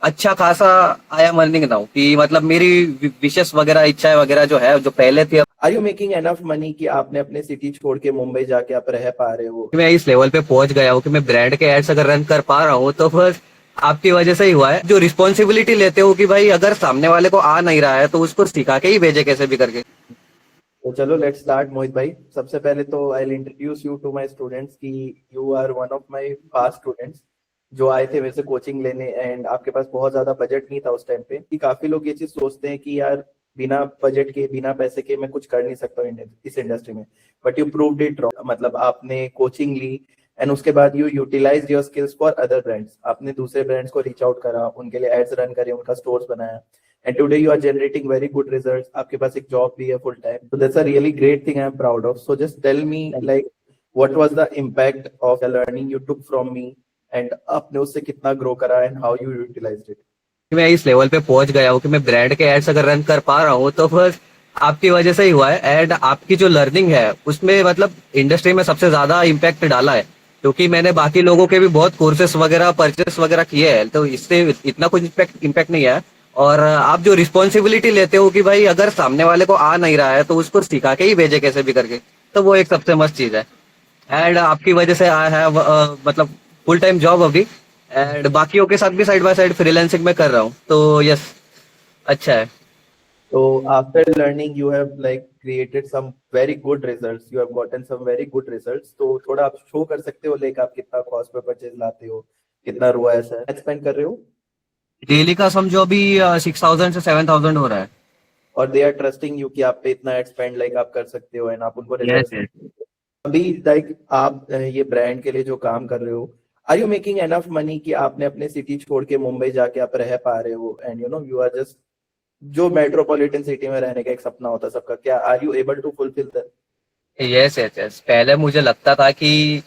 अच्छा खासा I am earning now कि मतलब मेरी विशेष वगैरह इच्छाएं वगैरह जो है जो पहले थी, अब are you making enough money कि आपने अपने सिटी छोड़ के मुंबई जाके आप रह पा रहे हो? मैं इस लेवल पे पहुंच गया हूँ कि मैं ब्रांड के एड्स अगर रन कर पा रहा हूँ तो बस आपकी वजह से ही हुआ है। जो रिस्पॉन्सिबिलिटी लेते हो कि भाई अगर सामने वाले को आ नहीं रहा है तो उसको सिखा के ही भेजे कैसे भी करके। तो चलो लेट्स स्टार्ट मोहित भाई। सबसे पहले तो I will introduce you to my students कि you are one of my past students जो आए थे मेरे से कोचिंग लेने, एंड आपके पास बहुत ज्यादा बजट नहीं था उस टाइम पे। कि काफी लोग ये चीज सोचते हैं कि यार बिना बजट के बिना पैसे के मैं कुछ कर नहीं सकता हूँ इस इंडस्ट्री में। But you proved it wrong. मतलब आपने कोचिंग ली एंड उसके बाद you utilize your skills for other brands. आपने दूसरे ब्रांड्स को रीच आउट करा, उनके लिए एड्स रन करे, उनका स्टोर्स बनाया, and today you are generating very good results. आपके पास एक जॉब भी है full time, so that's a really great thing I am proud of. So just tell me, like, what was the impact of the learning you took from me, and आपने उससे कितना grow करा and how you utilized it? मैं इस level पे पहुंच गया हूँ कि मैं ब्रांड के एड्स अगर रन कर पा रहा हूँ तो बस आपकी वजह से ही हुआ है। एंड आपकी जो लर्निंग है उसमें मतलब इंडस्ट्री में सबसे ज्यादा इम्पैक्ट डाला है, क्योंकि मैंने बाकी लोगों के भी बहुत कोर्सेस वगैरह परचेस वगैरह किए हैं तो इससे इतना कुछ इम्पैक्ट नहीं है। और आप जो रिस्पॉन्सिबिलिटी लेते हो कि भाई अगर सामने वाले को आ नहीं रहा है तो उसको सिखा के ही भेजे कैसे भी करके, तो वो एक सबसे मस्त चीज है। एंड आपकी वजह से आई हैव मतलब फुल टाइम जॉब अभी, एंड बाकियों के साथ भी साइड बाय साइड फ्रीलांसिंग में कर रहा हूँ, तो यस अच्छा है। So after learning, you have like created some very good results. You have gotten some very good results. तो थोड़ा आप शो कर सकते हो लाइक आप कितना कॉस्ट पे परचेज लाते हो, कितना रोएस है स्पेंड कर रहे हो? डेली का समझो अभी 6,000 से 7,000 हो रहा है। और दे आर ट्रस्टिंग यू कि आप पे इतना एड स्पेंड लाइक आप कर सकते हो एंड आप उनको यस रिजल्ट्स। यस। अभी लाइक आप ये ब्रांड के लिए जो काम कर रहे हो, are you making enough money कि आपने अपने सिटी छोड़ के मुंबई जाके आप रह पा रहे हो, and you know you are just जो मेट्रोपॉलिटन सिटी में रहने का एक सपना होता है सबका, क्या are you able to fulfil that? Yes yes yes, पहले मुझे लगता था कि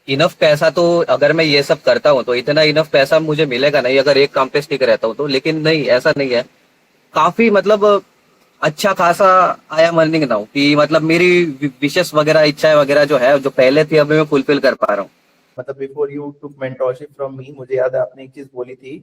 इनफ पैसा तो अगर मैं ये सब करता हूँ तो इतना इनफ पैसा मुझे मिलेगा नहीं अगर एक काम पे स्टिक रहता हूँ तो, लेकिन नहीं ऐसा नहीं है। काफी मतलब अच्छा खासा आई एम अर्निंग नाउ कि मतलब मेरी विशेष वगैरह इच्छाएं वगैरह जो है जो पहले थी अभी मैं फुलफिल कर पा रहा हूँ। मतलब before you took mentorship from me, मुझे याद है आपने एक चीज बोली थी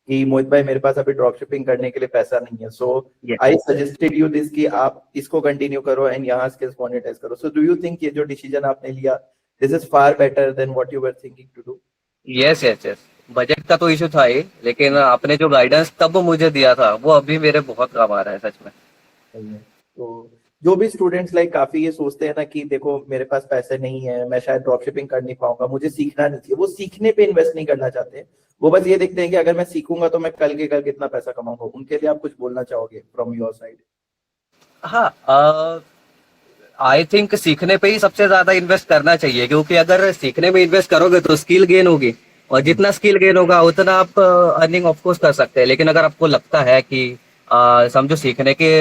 कि मोहित भाई मेरे पास अभी ड्रॉप शिपिंग करने के लिए पैसा नहीं है, so I suggested you this कि आप इसको कंटिन्यू करो एंड यहाँ स्किल्स मोनेटाइज करो। सो डू यू थिंक ये जो डिसीजन आपने लिया, this is far better than what you were thinking to do? Yes yes yes, budget का तो इशू था ही, लेकिन आपने जो गाइडेंस तब मुझे दिया था वो अभी मेरे बहुत काम आ रहा है सच में। सही है। तो जो भी स्टूडेंट्स लाइक काफी ये सोचते हैं ना कि देखो मेरे पास पैसे नहीं है, मैं शायद ड्रॉप शिपिंग कर नहीं पाऊंगा, मुझे सीखना नहीं चाहिए, वो सीखने पे इन्वेस्ट नहीं करना चाहते। वो बस ये देखते हैं कि अगर मैं सीखूंगा तो मैं कल के कल कितना पैसा कमाऊंगा। उनके लिए आप कुछ बोलना चाहोगे फ्रॉम योर साइड? हाँ, आई थिंक सीखने पे ही सबसे ज्यादा इन्वेस्ट करना चाहिए, क्योंकि अगर सीखने में इन्वेस्ट करोगे तो स्किल गेन होगी, और जितना स्किल गेन होगा उतना आप अर्निंग ऑफ कोर्स कर सकते हैं। लेकिन अगर आपको लगता है कि समझो सीखने के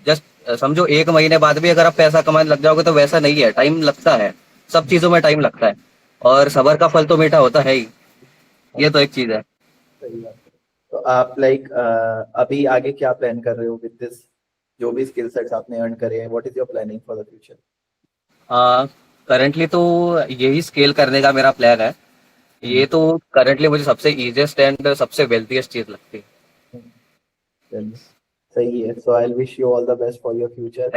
जस्ट समझो 1 महीने बाद भी अगर आप पैसा कमाने लग जाओगे तो वैसा नहीं है, टाइम लगता है, सब चीजों में टाइम लगता है, और सबर का फल तो मीठा होता है ही। ये तो एक चीज है। सही बात है। तो आप लाइक अभी आगे क्या प्लान कर रहे हो विद दिस, जो भी स्किल सेट्स आपने अर्न करे हैं, what is your planning for the future? Currently तो यही स्केल करने का मेरा प्लान है। ये तो करंटली मुझे सबसे इजीएस्ट एंड सबसे वेल्थीएस्ट चीज लगती है। चलिए, सही है। So I wish you all the best for your future.